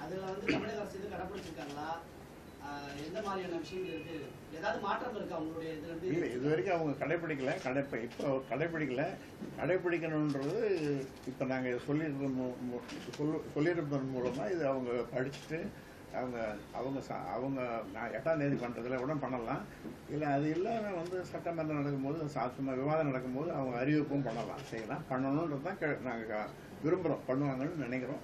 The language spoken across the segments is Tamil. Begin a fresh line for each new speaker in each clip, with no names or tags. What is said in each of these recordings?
அதுல வந்து தமிழக அரசு இது கடைபிடிச்சிருக்காங்களா? எந்த மாதிரியான விஷயங்கள் இருக்கு? ஏதாவது மாற்றம் இருக்கா உங்களுடைய இதுல இருந்து?
இல்லை, இது வரைக்கும் அவங்க கடைபிடிக்கல. இப்போ கடைபிடிக்கணுன்றது இப்போ நாங்கள் சொல்லியிருப்பதன் மூலமாக இது அவங்க படிச்சுட்டு அவங்க நான் 8ஆம் தேதி பண்ணுறதுல உடனே பண்ணலாம். இல்லை அது இல்லாமல் வந்து சட்டமன்றம் நடக்கும்போது சும்மா விவாதம் நடக்கும்போது அவங்க அறிவிப்பும் செய்யலாம். பண்ணணுன்றது தான் நாங்கள் விரும்புகிறோம், பண்ணுவாங்கன்னு நினைக்கிறோம்.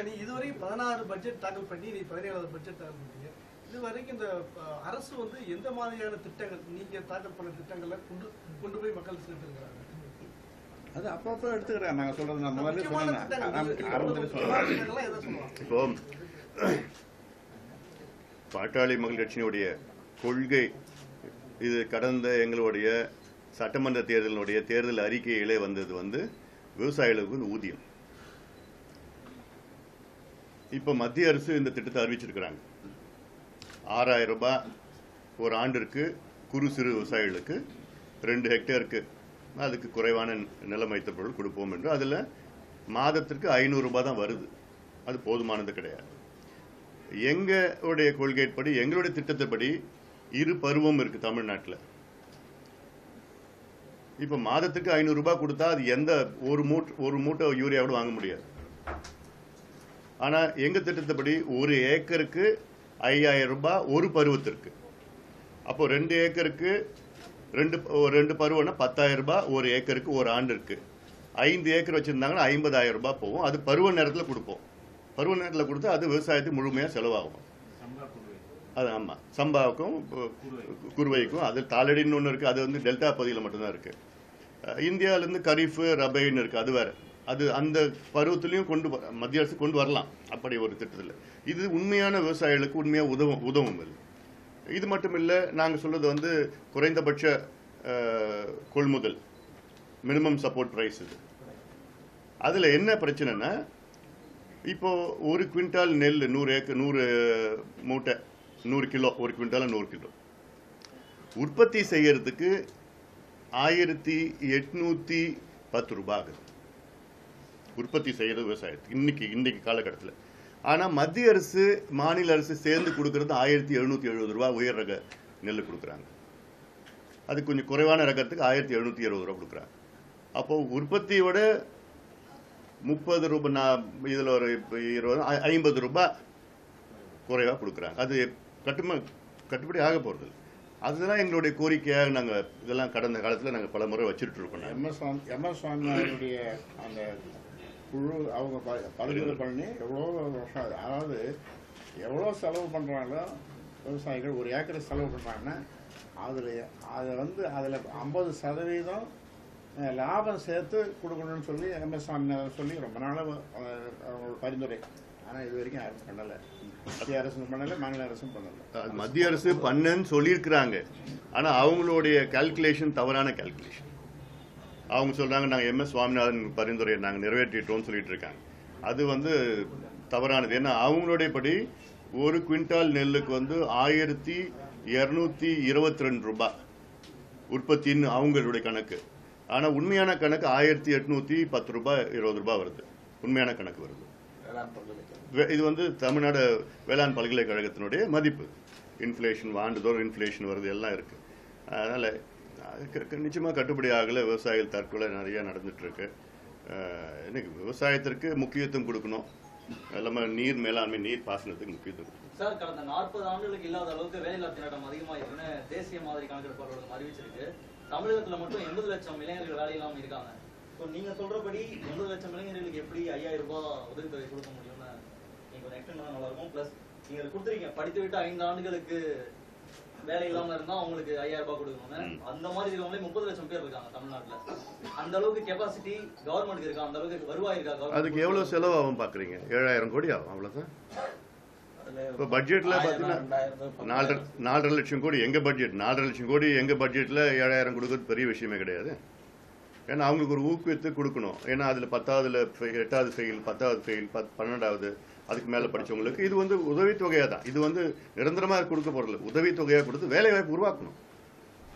நீ இதுவரைக்கும் 16 பட்ஜெட் தாக்கல் பண்ணி நீ 17வது பட்ஜெட் தாக்கல் பண்ணீங்க. இதுவரைக்கும் இந்த அரசு வந்து எந்த மாதிரியான திட்டங்கள் நீங்க தாக்கல் பண்ண திட்டங்களை கொண்டு போய் மக்கள் சேர்த்துருக்கிறாங்க?
அது அப்பப்போ எடுத்துக்கிறேன். நாங்கள் சொல்றது நான் முதல்ல சொன்னேன்.
இப்போ பாட்டாளி மக்கள் கட்சியினுடைய கொள்கை இது கடந்த எங்களுடைய சட்டமன்ற தேர்தல் அறிக்கையிலே வந்தது வந்து விவசாயிகளுக்கு ஊதியம். இப்ப மத்திய அரசு இந்த திட்டத்தை அறிவிச்சிருக்கிறாங்க. 6000 ரூபாய் ஒரு ஆண்டிற்கு குறு சிறு விவசாயிகளுக்கு 2 ஹெக்டேருக்கு அதுக்கு குறைவான நிலம் வைத்த பொருள் கொடுப்போம் என்று. அதுல மாதத்திற்கு 500 ரூபாய் தான் வருது. அது போதுமானது கிடையாது. எங்களுடைய கொள்கைப்படி எங்களுடைய திட்டத்தைப்படி 2 பருவம் இருக்கு தமிழ்நாட்டில். இப்ப மாதத்துக்கு 500 ரூபாய் கொடுத்தா அது எந்த ஒரு மூட்டை யூரியாவோட வாங்க முடியாது. ஆனா எங்க திட்டத்தைப்படி 1 ஏக்கருக்கு 5000 ரூபாய் ஒரு பருவத்திற்கு. அப்போ 2 ஏக்கருக்கு 2 பருவம்னா 10000 ரூபாய் ஒரு ஏக்கருக்கு ஒரு ஆண்டிற்கு. 5 ஏக்கர் வச்சிருந்தாங்கன்னா 50000 ரூபாய் போகும். அது பருவ நேரத்தில் கொடுப்போம். பருவ நேரத்தில் கொடுத்தா அது விவசாயத்துக்கு முழுமையாக செலவாகும். அது ஆமா, சம்பாவுக்கும் குருவைக்கும். அது தாளடின்னு ஒன்று இருக்கு. அது வந்து டெல்டா பகுதியில் மட்டும்தான் இருக்கு. இந்தியாவிலேருந்து கரீஃப் ரபைன்னு இருக்கு. அது வேற. அது அந்த பருவத்திலையும் மத்திய அரசு கொண்டு வரலாம். அப்படி ஒரு திட்டத்தில் இது உண்மையான விவசாயிகளுக்கு உண்மையாக உதவும் இல்லை. இது மட்டும் இல்லை, நாங்கள் சொல்றது வந்து குறைந்தபட்ச கொள்முதல் மினிமம் சப்போர்ட் பிரைஸ். இது அதில் என்ன பிரச்சனைனா, இப்போ 1 குவிண்டால் நெல் 100 மூட்டை 100 கிலோ, 1 குவிண்டால 100 கிலோ உற்பத்தி செய்யறதுக்கு 1810 ரூபாய் ஆகுது. உற்பத்தி செய்யறது விவசாயத்துக்கு இன்னைக்கு காலகட்டத்தில். ஆனா மத்திய அரசு மாநில அரசு சேர்ந்து கொடுக்கறது 1770 ரூபாய் உயர் ரக நெல் கொடுக்குறாங்க. அது கொஞ்சம் குறைவான ரகத்துக்கு 1720 ரூபாய் கொடுக்குறாங்க. அப்போ உற்பத்தியோட 30 ரூபாய், இதுல ஒரு 50 ரூபாய் குறைவா கொடுக்குறாங்க. அது கட்டுப்படி ஆக போறது. அதுதான் எங்களுடைய கோரிக்கையாக நாங்க இதெல்லாம் கடந்த காலத்துல நாங்க பல முறை வச்சுட்டு இருக்கோம்.
எம்எஸ் சுவாமிநாதனுடைய அந்த குழு அவங்க பரிந்துரை பண்ணி எவ்வளோ வருஷம், அதாவது எவ்வளோ செலவு பண்ணுறாங்களோ விவசாயிகள், 1 ஏக்கர் செலவு பண்ணுறாங்கன்னா அதில் 50% லாபம் சேர்த்து கொடுக்கணும்னு சொல்லி எம்எஸ் சுவாமிநாதன் சொல்லி ரொம்ப நாளாக அவங்களோட பரிந்துரை. ஆனால் இது வரைக்கும் யாரும் பண்ணலை. மத்திய அரசும் பண்ணலை, மாநில அரசும் பண்ணலை.
மத்திய அரசு பண்ணுன்னு சொல்லியிருக்கிறாங்க. ஆனால் அவங்களுடைய கால்குலேஷன் தவறான கால்குலேஷன். அவங்க சொல்றாங்க நாங்கள் எம்எஸ் சுவாமிநாதன் பரிந்துரையை நாங்கள் நிறைவேற்றிட்டோம்னு சொல்லிட்டு இருக்காங்க. அது வந்து தவறானது. ஏன்னா அவங்களுடைய படி 1 குவிண்டால் நெல்லுக்கு வந்து 1222 ரூபாய் உற்பத்தின்னு அவங்களுடைய கணக்கு. ஆனால் உண்மையான கணக்கு 1810 ரூபாய் 20 ரூபாய் வருது. உண்மையான கணக்கு வருது. இது வந்து தமிழ்நாடு வேளாண் பல்கலைக்கழகத்தினுடைய மதிப்பு. இன்ஃபிளேஷன் ஆண்டுதோறும் இன்ஃபிளேஷன் வருது, எல்லாம் இருக்கு. அதனால நிச்சயமா கட்டுப்படி ஆகல. விவசாயிகள் தற்கொலை நிறைய நடந்துட்டு இருக்கு. இன்னைக்கு விவசாயத்திற்கு முக்கியத்துவம் கொடுக்கணும். எல்லாமே நீர் மேலாண்மை, நீர் பாசனத்துக்கு முக்கியத்துவம்.
சார், கடந்த 40 ஆண்டுகளுக்கு இல்லாத அளவுக்கு வேலையில்லா திண்டாட்டம் அதிகமாயிருக்குன்னு தேசிய மாதிரி கணக்கெடுப்பு அலுவலகம் அறிவிச்சிருக்கு. தமிழகத்துல மட்டும் 80 லட்சம் இளைஞர்கள் வேலை இல்லாம இருக்காங்க. நீங்க சொல்றபடி 80 லட்சம் இளைஞர்களுக்கு எப்படி 5000 ரூபாய் உதவித்தொகை கொடுக்க முடியும்னு நீங்க ஒரு எக்ஸ்டெண்ட் பண்ணா நல்லா இருக்கும். பிளஸ் நீங்க கொடுத்துருக்கீங்க, படித்து விட்டு 5 ஆண்டுகளுக்கு வேலை இல்லாம இருந்தா அவங்களுக்கு 5000 ரூபாய் கொடுக்கணும். அந்த மாதிரி இருக்கவங்களே 30 லட்சம் பேர் இருக்காங்க தமிழ்நாட்டுல. அந்த அளவுக்கு கெபாசிட்டி கவர்மெண்ட் இருக்கா? அந்த அளவுக்கு வருவாய் இருக்கா?
அதுக்கு எவ்வளவு செலவு ஆகும் பாக்குறீங்க? 7000 கோடி ஆகும், அவ்வளவுதான். இப்ப பட்ஜெட்ல பாத்தீங்கன்னா 4.5 லட்சம் கோடி எங்க பட்ஜெட். 4.5 லட்சம் கோடி எங்க பட்ஜெட்ல 7000 கொடுக்கறது பெரிய விஷயமே கிடையாது. ஏன்னா அவங்களுக்கு ஒரு ஊக்குவித்து கொடுக்கணும். ஏன்னா அதுல 10ஆவதுல 8வது ஃபெயில், 10வது ஃபெயில், 12வது அதுக்கு மேல படிச்சவங்களுக்கு இது வந்து உதவித்தொகையா தான். இது வந்து நிரந்தரமா கொடுக்க போறதில்ல. உதவித்தொகையா கொடுத்து வேலை வாய்ப்பு உருவாக்கணும்.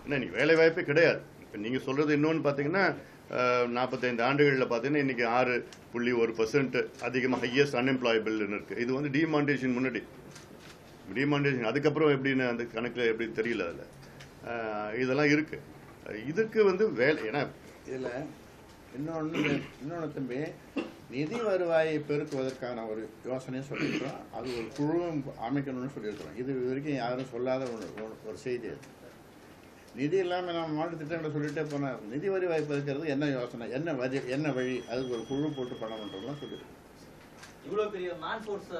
ஏன்னா நீங்க வேலை வாய்ப்பே கிடையாது. இப்ப நீங்க சொல்றது இன்னொன்னு பாத்தீங்கன்னா 45 ஆண்டுகளில் பார்த்தீங்கன்னா இன்றைக்கி 6.1% அதிகமாக ஹையஸ்ட் அன்எம்ப்ளாயபிள்னு இருக்குது. இது வந்து டிமானிட்டேஷன் முன்னாடி, டிமானிட்டேஷன் அதுக்கப்புறம் எப்படின்னு அந்த கணக்கில் எப்படின்னு தெரியல. அதில் இதெல்லாம் இருக்குது. இதுக்கு வந்து வேலை ஏன்னா
இதில் இன்னொன்று தம்பி, நிதி வருவாயை பெருக்குவதற்கான ஒரு யோசனையும் சொல்லியிருக்கிறோம். அது ஒரு குழுவும் அமைக்கணும்னு சொல்லியிருக்கிறோம். இது வரைக்கும் யாரும் சொல்லாத ஒரு செய்தி. அது நிதி இல்லாமல் நம்ம மாவட்ட திட்டங்களை சொல்லிட்டே போனால் நிதி வருவாய் பெருக்கிறது என்ன யோசனை, என்ன வழி, அதுக்கு ஒரு குழு போட்டு பண்ணணுன்றதுலாம் சொல்லியிருக்கோம்.
இவ்வளோ பெரிய மேன் ஃபோர்ஸ்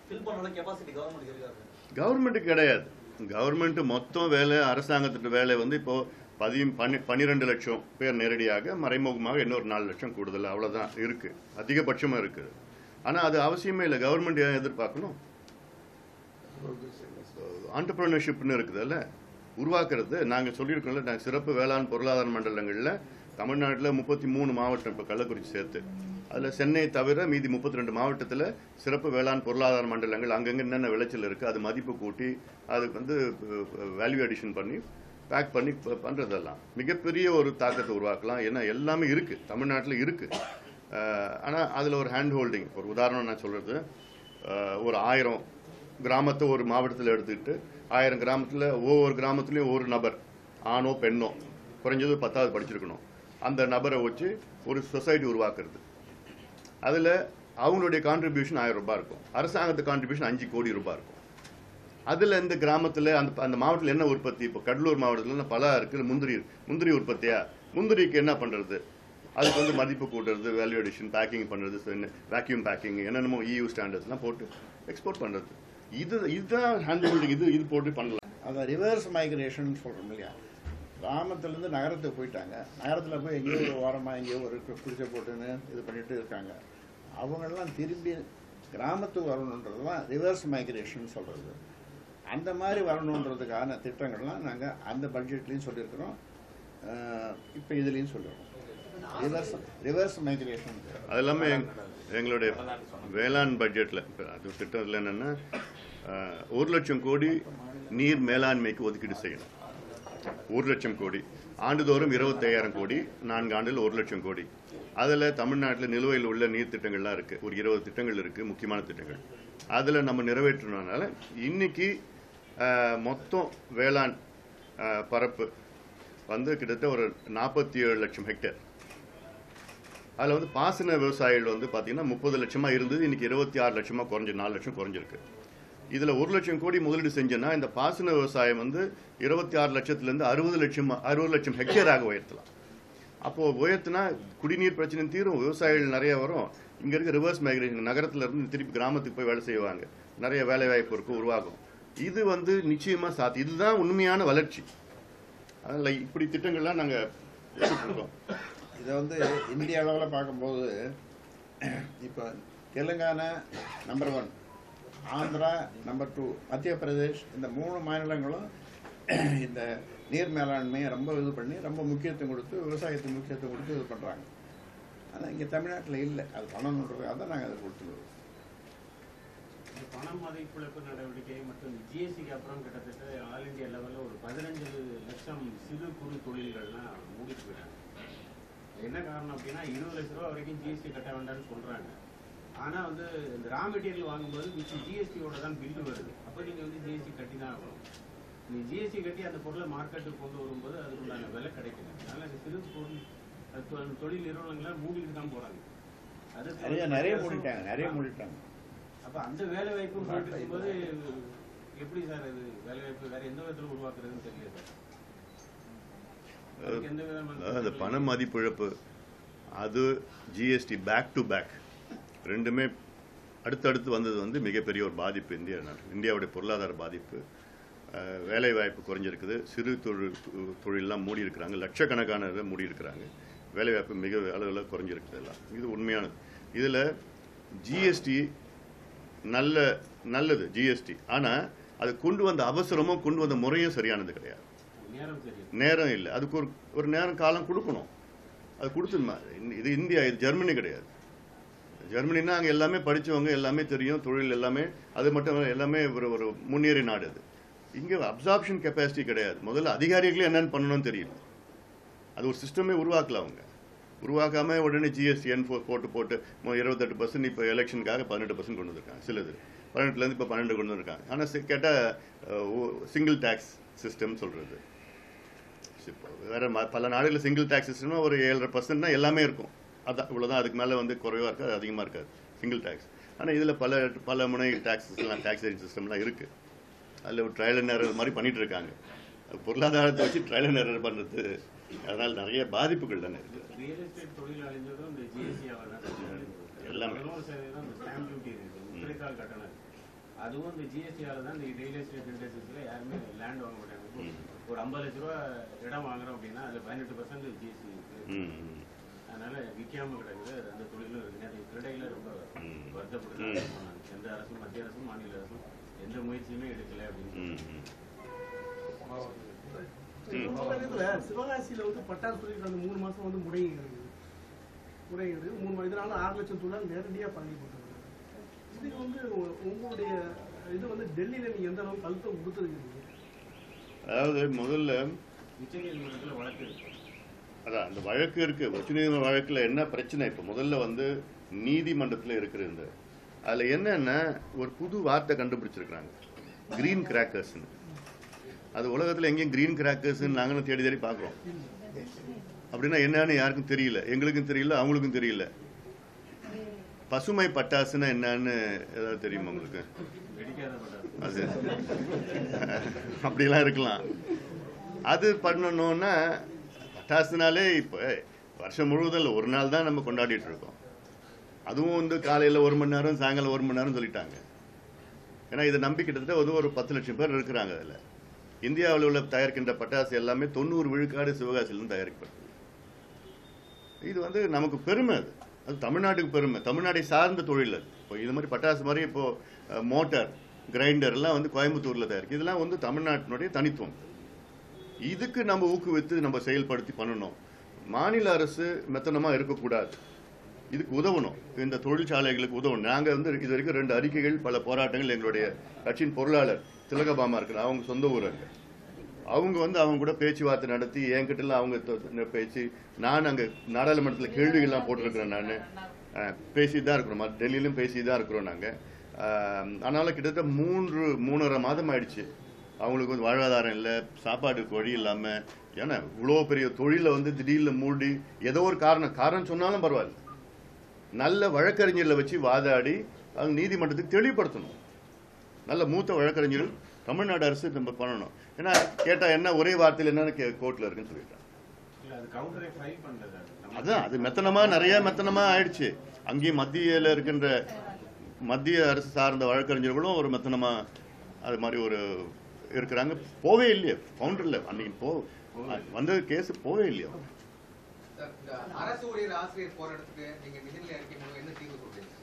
ஃபில் பண்ண கெபாசிட்டி கவர்மெண்ட் இருக்காது.
கவர்மெண்ட்டுக்கு கிடையாது. கவர்மெண்ட் மொத்தம் வேலை, அரசாங்கத்திட்ட வேலை வந்து இப்போது 12 லட்சம் பேர் நேரடியாக, மறைமுகமாக இன்னொரு 4 லட்சம் கூடுதல், அவ்வளோதான் இருக்குது, அதிகபட்சமாக இருக்குது. ஆனால் அது அவசியமே இல்லை. கவர்மெண்ட் ஏன் எதிர்பார்க்கணும்? ஆண்டர்பிரினர்ஷிப்னு இருக்குதுல்ல, உருவாக்குறது. நாங்கள் சொல்லியிருக்கோம்ல, நாங்கள் சிறப்பு வேளாண் பொருளாதார மண்டலங்களில் தமிழ்நாட்டில் 33 மாவட்டம், இப்போ கள்ளக்குறிச்சி சேர்த்து, அதில் சென்னை தவிர மீதி 32 மாவட்டத்தில் சிறப்பு வேளாண் பொருளாதார மண்டலங்கள். அங்கங்கே என்னென்ன விளைச்சல் இருக்குது அது மதிப்பு கூட்டி அதுக்கு வந்து வேல்யூ அடிஷன் பண்ணி பேக் பண்ணி பண்ணுறதெல்லாம் மிகப்பெரிய ஒரு தாக்கத்தை உருவாக்கலாம். ஏன்னா எல்லாமே இருக்குது, தமிழ்நாட்டில் இருக்குது. ஆனால் அதில் ஒரு ஹேண்ட் ஹோல்டிங், ஒரு உதாரணம் நான் சொல்கிறது, ஒரு 1000 கிராமத்தை ஒரு மாவட்டத்தில் எடுத்துக்கிட்டு 1000 கிராமத்தில் ஒவ்வொரு கிராமத்துலேயும் ஒரு நபர், ஆணோ பெண்ணோ, குறைஞ்சது 10வது படிச்சிருக்கணும், அந்த நபரை வச்சு ஒரு சொசைட்டி உருவாக்குறது. அதில் அவங்களுடைய கான்ட்ரிபியூஷன் 1000 ரூபாய் இருக்கும், அரசாங்கத்து கான்ட்ரிபியூஷன் 5 கோடி ரூபாய் இருக்கும். அதில் இந்த கிராமத்தில் அந்த மாவட்டத்தில் என்ன உற்பத்தி, இப்போ கடலூர் மாவட்டத்தில் பல இருக்குது, முந்திரி உற்பத்தியா, முந்திரிக்கு என்ன பண்ணுறது, அதுக்கு வந்து மதிப்பு கூட்டுறது, வேல்யூ அடிஷன், பேக்கிங் பண்ணுறது, வேக்யூம் பேக்கிங், என்னென்னமோ EU ஸ்டாண்டர்ட்ஸ்லாம் போட்டு எக்ஸ்போர்ட் பண்ணுறது. இதுதான் ஹேண்ட் ஹோல்டிங். இது போட்டு பண்ணலாம்.
அதை ரிவர்ஸ் மைக்ரேஷன் சொல்கிறோம் இல்லையா, கிராமத்துலேருந்து நகரத்துக்கு போயிட்டாங்க, நகரத்தில் போய் எங்கேயோ ஒரு ஓரமாக எங்கேயோ ஒரு குடிசை போட்டுன்னு இது பண்ணிட்டு இருக்காங்க. அவங்களெல்லாம் திரும்பி கிராமத்துக்கு வரணுன்றது தான் ரிவர்ஸ் மைக்ரேஷன் சொல்கிறது. அந்த மாதிரி வரணுன்றதுக்கான திட்டங்கள்லாம் நாங்கள் அந்த பட்ஜெட்லேயும் சொல்லியிருக்கிறோம், இப்போ இதுலேயும் சொல்லியிருக்கோம். ரிவர்ஸ் மைக்ரேஷன்
அது எல்லாமே எங்களுடைய வேளாண் பட்ஜெட்டில் அது திட்டத்தில் என்னென்னா 1 லட்சம் கோடி நீர் மேலாண்மைக்கு ஒதுக்கீடு செய்யணும். 1 லட்சம் கோடி, ஆண்டுதோறும் 25,000 கோடி, 4 ஆண்டில் 1 லட்சம் கோடி. அதில் தமிழ்நாட்டில் நிலுவையில் உள்ள நீர் திட்டங்கள்லாம் இருக்குது, ஒரு 20 திட்டங்கள் இருக்குது, முக்கியமான திட்டங்கள். அதில் நம்ம நிறைவேற்றணுனால இன்னைக்கு மொத்தம் வேளாண் பரப்பு வந்து கிட்டத்தட்ட ஒரு 47 லட்சம் ஹெக்டேர். அதில் வந்து பாசன விவசாயிகள் வந்து பார்த்தீங்கன்னா 30 லட்சமாக இருந்தது, இன்னைக்கு 26 லட்சமாக குறைஞ்சி 4 லட்சம் குறைஞ்சிருக்கு. இதில் 1 லட்சம் கோடி முதலீடு செஞ்சோன்னா இந்த பாசன விவசாயம் வந்து 26 லட்சத்துலேருந்து 60 லட்சம் ஹெக்டேராக உயர்த்தலாம். அப்போது உயர்த்தினா குடிநீர் பிரச்சனை தீரும், விவசாயிகள் நிறைய வரும். இங்கே இருக்க ரிவர்ஸ் மைக்ரேஷன், நகரத்தில் இருந்து திருப்பி கிராமத்துக்கு போய் வேலை செய்வாங்க, நிறைய வேலை வாய்ப்பு இருக்கும், உருவாகும். இது வந்து நிச்சயமாக சாத்தியம். இதுதான் உண்மையான வளர்ச்சி. அதில் இப்படி திட்டங்கள்லாம் நாங்கள் எடுத்துருக்கோம்.
இதை வந்து இந்திய அளவில் பார்க்கும்போது இப்போ தெலுங்கானா நம்பர் 1, ஆந்திரா நம்பர் 2, மத்திய பிரதேஷ், இந்த 3 மாநிலங்களும் இந்த நீர் மேலாண்மையை ரொம்ப இது பண்ணி ரொம்ப முக்கியத்துவம் கொடுத்து விவசாயத்துக்கு முக்கியத்துவம் கொடுத்து இது பண்ணுறாங்க. ஆனால் இங்கே தமிழ்நாட்டில் இல்லை, அது பண்ணணுன்றதுக்காக தான் நாங்கள் அதை கொடுத்துருவோம்.
பண மதிப்பிழப்பு நடவடிக்கை மற்றும் ஜிஎஸ்டிக்கு அப்புறம் கிட்டத்தட்ட ஆல் இந்தியா லெவலில் ஒரு 15 லட்சம் சிறு குறு தொழில்கள்லாம் மூடிட்டு போயிட்டாங்க. என்ன காரணம் அப்படின்னா 20 லட்ச ரூபா வரைக்கும் ஜிஎஸ்டி கட்ட வேண்டாம்னு சொல்கிறாங்க. ஆனால் வந்து இந்த ரா மெட்டீரியல் வாங்கும்போது மிச்சம் ஜிஎஸ்டியோட தான் பில்லு வருது. அப்போ நீங்கள் வந்து ஜிஎஸ்டி கட்டி தான் ஆகணும். நீங்கள் ஜிஎஸ்டி கட்டி அந்த பொருளை மார்க்கெட்டுக்கு கொண்டு வரும்போது அதுக்குண்டான விலை கிடைக்கல. அதனால் அந்த சிறு தொழில் நிறுவனங்கள்லாம் மூடிட்டு தான் போகிறாங்க. அது
நிறைய மூடிட்டாங்க.
அப்போ அந்த வேலை வாய்ப்பு போது எப்படி சார் அது வேலை வாய்ப்பு வேற எந்த விதத்தில் உருவாக்குறதுன்னு தெரியல சார்.
அந்த பண மதிப்பிழப்பு, அது ஜிஎஸ்டி பேக் டு பேக் ரெண்டுமே அடுத்தடுத்து வந்தது வந்து மிகப்பெரிய ஒரு பாதிப்பு இந்தியாவுடைய பொருளாதார பாதிப்பு. வேலை வாய்ப்பு குறைஞ்சிருக்குது, சிறு தொழிலெலாம் மூடி இருக்கிறாங்க, லட்சக்கணக்கான இதை மூடி இருக்கிறாங்க, வேலை வாய்ப்பு மிக அளவில் குறைஞ்சிருக்குது எல்லாம். இது உண்மையானது. இதில் ஜிஎஸ்டி நல்லது ஜிஎஸ்டி, ஆனால் அது கொண்டு வந்த அவசரமும் கொண்டு வந்த முறையும் சரியானது கிடையாது. நேரம் இல்லை, அதுக்கு ஒரு நேரம் காலம் கொடுக்கணும். அது கொடுத்துருமா. இது இந்தியா, இது ஜெர்மனி கிடையாது. ஜெர்மனின்னா அங்கே எல்லாமே படித்தவங்க, எல்லாமே தெரியும், தொழில் எல்லாமே, அது மட்டும் எல்லாமே ஒரு முன்னேறிய நாடு. அது இங்கே அப்சார்ப்ஷன் கெப்பாசிட்டி கிடையாது. முதல்ல அதிகாரிகளே என்னென்னு பண்ணணும்னு தெரியல. அது ஒரு சிஸ்டமே உருவாக்கல அவங்க. உருவாக்காமல் உடனே ஜிஎஸ்டி N4 போட்டு 28% இப்போ எலெக்ஷனுக்காக 18% கொண்டு வந்திருக்காங்க. சிலது 18லேருந்து இப்போ 12 கொண்டு வந்திருக்காங்க. ஆனால் கேட்டால் சிங்கிள் டேக்ஸ் சிஸ்டம் சொல்கிறது. இப்போ வேறு பல நாடுகளில் சிங்கிள் டேக்ஸ் சிஸ்டம்னா ஒரு 7.5% எல்லாமே இருக்கும். அதான் இவ்வளோதான், அதுக்கு மேலே வந்து குறைவாக இருக்காது, அதிகமாக இருக்காது சிங்கிள் டேக்ஸ். ஆனால் இதில் பல முனை டேக்ஸஸ்லாம் டேக்ஸேஜ் சிஸ்டம்லாம் இருக்குது. அதில் ஒரு ட்ரையல் அண்ட் எரர் மாதிரி பண்ணிகிட்டு இருக்காங்க. பொருளாதாரத்தை வச்சு ட்ரையல் அண்ட் எரர் பண்ணுறது, அதனால் நிறைய பாதிப்புகள் தானே இருக்குது.
ரியல் எஸ்டேட் தொழில் அழிஞ்சதும் இந்த ஜிஎஸ்டியால் தான்
எல்லாமே
11% இந்த ஸ்டாம்ப் டியூட்டி இருக்குது, முத்திரைத்தாள் கட்டணம். அதுவும் இந்த ஜிஎஸ்டியால் தான் இந்த ரியல் எஸ்டேட் இண்டஸ்ட்ரீஸில் யாருமே லேண்ட் வாங்க மாட்டாங்க. ஒரு 50 லட்ச ரூபா இடம் வாங்குறோம் அப்படின்னா அதில் 18% ஜிஎஸ்டி இருக்குது. அதனால விற்காம கிடக்குது. அந்த தொழிலும் இருக்குது. அது கிரடையில் ரொம்ப வருத்தப்படுது. எந்த அரசும், மத்திய அரசும் மாநில அரசும் எந்த முயற்சியுமே எடுக்கலை அப்படின்னு.
சிவகாசியில வந்து பட்டாசு தொழில் அந்த 3 மாசம் வந்து முடங்கிடுது. 3 மாதம் இதனால 6 லட்சம் தொழிலாளர் நேரடியாக பாதிக்கப்பட்டிருக்காங்க. இதுக்கு வந்து உங்களுடைய இது வந்து டெல்லியில நீங்க எந்த அளவுக்கு அழுத்தம் கொடுத்துருக்கீங்க?
அதாவது முதல்ல
உச்சநீதிமன்றத்தில் வழக்கு இருக்கு.
அதான் அந்த வழக்கு இருக்குது. உச்சநீதிமன்ற வழக்கில் என்ன பிரச்சனை, இப்போ முதல்ல வந்து நீதிமன்றத்தில் இருக்கிற இந்த அதில் என்னென்னா ஒரு புது வார்த்தை கண்டுபிடிச்சிருக்கிறாங்க, கிரீன் கிராக்கர்ஸ்ன்னு. அது உலகத்தில் எங்கேயும் கிரீன் கிராக்கர்ஸ்ன்னு நாங்களும் தேடி தேடி பார்க்குறோம். அப்படின்னா என்னன்னு யாருக்கும் தெரியல, எங்களுக்கும் தெரியல, அவங்களுக்கும் தெரியல. பசுமை பட்டாசுன்னா என்னன்னு ஏதாவது தெரியுமா உங்களுக்கு? அது அப்படிலாம் இருக்கலாம். அது பண்ணணும்னா பட்டாசுனாலே இப்போ வருஷம் முழுவதில் ஒரு நாள் தான் நம்ம கொண்டாடிட்டு இருக்கோம். அதுவும் வந்து காலையில் 1 மணி நேரம், சாயங்காலம் 1 மணி நேரம் சொல்லிட்டாங்க. ஏன்னா இதை நம்பி கிட்டத்தட்ட ஒரு 10 லட்சம் பேர் இருக்கிறாங்க. அதில் இந்தியாவில் உள்ள தயாரிக்கின்ற பட்டாசு எல்லாமே 90 விழுக்காடு சிவகாசியிலிருந்து தயாரிக்கப்பட்டது. இது வந்து நமக்கு பெருமை. அது தமிழ்நாட்டுக்கு பெருமை. தமிழ்நாட்டை சார்ந்த தொழில் அது. இப்போ இது மாதிரி பட்டாசு மாதிரி இப்போது மோட்டார் கிரைண்டர்லாம் வந்து கோயம்புத்தூரில் தயாரிக்கும். இதெல்லாம் வந்து தமிழ்நாட்டினுடைய தனித்துவம். இதுக்கு நம்ம ஊக்குவித்து நம்ம செயல்படுத்தி பண்ணணும். மாநில அரசு மெத்தனமாக இருக்கக்கூடாது, இதுக்கு உதவணும். இந்த தொழிற்சாலைகளுக்கு உதவணும். நாங்கள் வந்து இது வரைக்கும் 2 அறிக்கைகள், பல போராட்டங்கள். எங்களுடைய கட்சியின் பொருளாளர் திலகபாமா இருக்கிற அவங்க சொந்த ஊர் அங்கே. அவங்க வந்து அவங்க கூட பேச்சுவார்த்தை நடத்தி என்கிட்டலாம் அவங்க பேச்சு, நான் அங்கே நாடாளுமன்றத்தில் கேள்விகள்லாம் போட்டிருக்கிறேன். நான் பேசி தான் இருக்கிறோம், டெல்லியிலும் பேசி தான் இருக்கிறோம் நாங்கள். அதனால் கிட்டத்தட்ட 3.5 மாதம் ஆயிடுச்சு. அவங்களுக்கு வந்து வாழ்வாதாரம் இல்லை, சாப்பாடுக்கு வழி இல்லாமல். ஏன்னா இவ்வளோ பெரிய தொழிலை வந்து திடீர்னு மூடி ஏதோ ஒரு காரணம் சொன்னாலும் பரவாயில்ல, நல்ல வழக்கறிஞர்களை வச்சு வாதாடி அது நீதிமன்றத்துக்கு தெளிவுபடுத்தணும். நல்ல மூத்த வழக்கறிஞர்கள் தமிழ்நாடு அரசு நம்ம பண்ணணும். ஏன்னா கேட்டால் என்ன ஒரே வார்த்தையில் என்னன்னு கோர்ட்டில் இருக்குன்னு சொல்லிட்டாங்க. அதுதான் அது மெத்தனமாக நிறைய மெத்தனமாக ஆயிடுச்சு. அங்கேயும் மத்தியில் இருக்கின்ற மத்திய அரசு சார்ந்த வழக்கறிஞர்களும் ஒரு மெத்தனமாக அது மாதிரி ஒரு இருக்கிறாங்க. போவே இல்லையே கவுண்டரில் அன்னைக்கு வந்த கேஸ் போவே இல்லையா.
அரசு ஊழியர் ஆசிரியர் போராட்டத்துக்கு நீங்க நிதிநிலை அறிக்கை மூலம் என்ன தீர்வு சொல்றீங்க?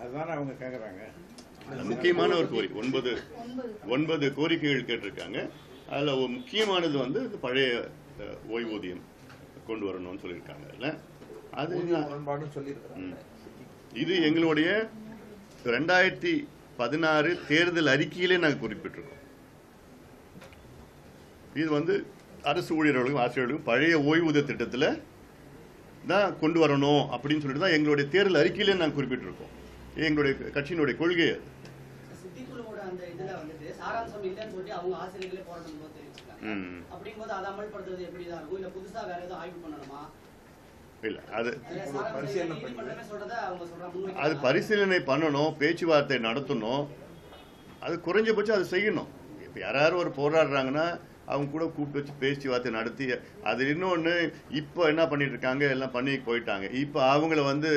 அதுதானே அவங்க கேட்குறாங்க.
முக்கியமான ஒரு கோரிக்கை 9 கோரிக்கைகள் கேட்டிருக்காங்க. அதில் முக்கியமானது வந்து பழைய ஓய்வூதியம் கொண்டு வரணும்னு சொல்லியிருக்காங்க. இல்லை அது இது எங்களுடைய 2016 தேர்தல் அறிக்கையிலே நாங்கள் குறிப்பிட்டிருக்கோம். இது வந்து அரசு ஊழியர்களுக்கும் ஆசிரியர்களுக்கும் பழைய ஓய்வூதிய திட்டத்தில் தான் கொண்டு வரணும் அப்படின்னு சொல்லிட்டு தான் எங்களுடைய தேர்தல் அறிக்கையிலே நாங்கள் குறிப்பிட்டிருக்கோம். எங்களுடைய கட்சியினுடைய கொள்கை அது.
சித்திக்குழுவோட அந்த இதுல வந்துட்டு சாராம்சம் இல்லைன்னு சொல்லி அவங்க ஆசிரியர்களே போராட்டம் போது தெரிவிச்சிருக்காங்க. அப்படிங்கும்போது அதை அமல்படுத்துறது எப்படிதான் இருக்கும்? இல்ல புதுசா வேற ஏதாவது ஆய்வு பண்ணணுமா?
இல்ல அது
சொல்றாங்க.
அது பரிசீலனை பண்ணணும், பேச்சுவார்த்தை நடத்தணும். அது குறைஞ்சபட்சம் அது செய்யணும். இப்போ யாராவது ஒரு போராடுறாங்கன்னா அவங்க கூட கூப்பிட்டு வச்சு பேச்சுவார்த்தை நடத்தி அது. இன்னொன்று இப்போ என்ன பண்ணிட்டு இருக்காங்க, எல்லாம் பண்ணி போயிட்டாங்க. இப்போ அவங்கள வந்து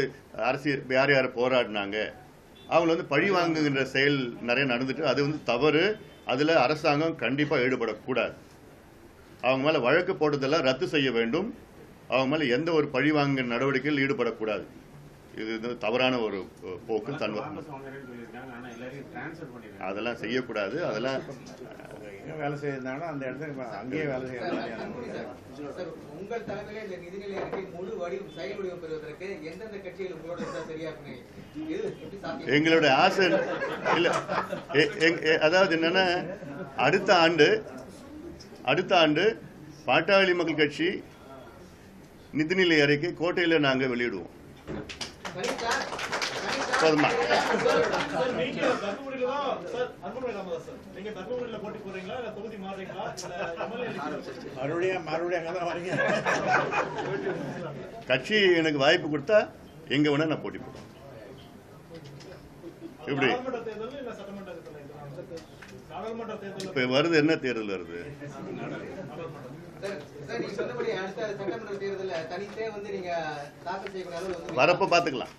அரசியல் யார் யார் போராடினாங்க அவங்கள வந்து பழி வாங்குகின்ற செயல் நிறைய நடந்துட்டு, அது வந்து தவறு. அதில் அரசாங்கம் கண்டிப்பாக ஈடுபடக்கூடாது. அவங்க மேலே வழக்கு போட்டதெல்லாம் ரத்து செய்ய வேண்டும். அவங்க மேலே எந்த ஒரு பழி வாங்குகிற நடவடிக்கையில் ஈடுபடக்கூடாது. இது தவறான ஒரு போக்கு
வாபஸ் வாங்குறேன்னு சொல்லியிருக்காங்க. ஆனா எல்லாரையும் டிரான்ஸ்ஃபர் பண்ணிருக்காங்க.
அதெல்லாம் செய்யக்கூடாது. அதெல்லாம்
எங்க வேலை செய்யறாங்களோ அந்த இடத்துக்கு அங்கேயே வேலை செய்யலாம்.
சார், உங்கள் தலைமையில இந்த நிதிநிலை அறிக்கை முழு செயல் வடிவம் பெறுவதற்கு எந்தெந்த கட்சிகள் உங்களோட இருந்தா சரியா இருக்குன்னு இது எப்படி சாத்தியம்?
எங்களுடைய ஆசை இல்ல, அதாவது என்னன்னா அடுத்த ஆண்டு பாட்டாளி மக்கள் கட்சி நிதிநிலை அறிக்கை கோட்டையில நாங்க வெளியிடுவோம். போதுமா? கட்சி எனக்கு வாய்ப்பு கொடுத்தா எங்க வேணா நான் போட்டி போடுவேன். எப்படி இப்ப வருது? என்ன தேர்தல் வருது?
சார், நீங்க சொன்னபடி அடுத்த சட்டமன்ற தேர்தலில் தனித்தே வந்து நீங்க தாக்கல் செய்யக்கூடாது.
வரப்ப பாத்துக்கலாம்.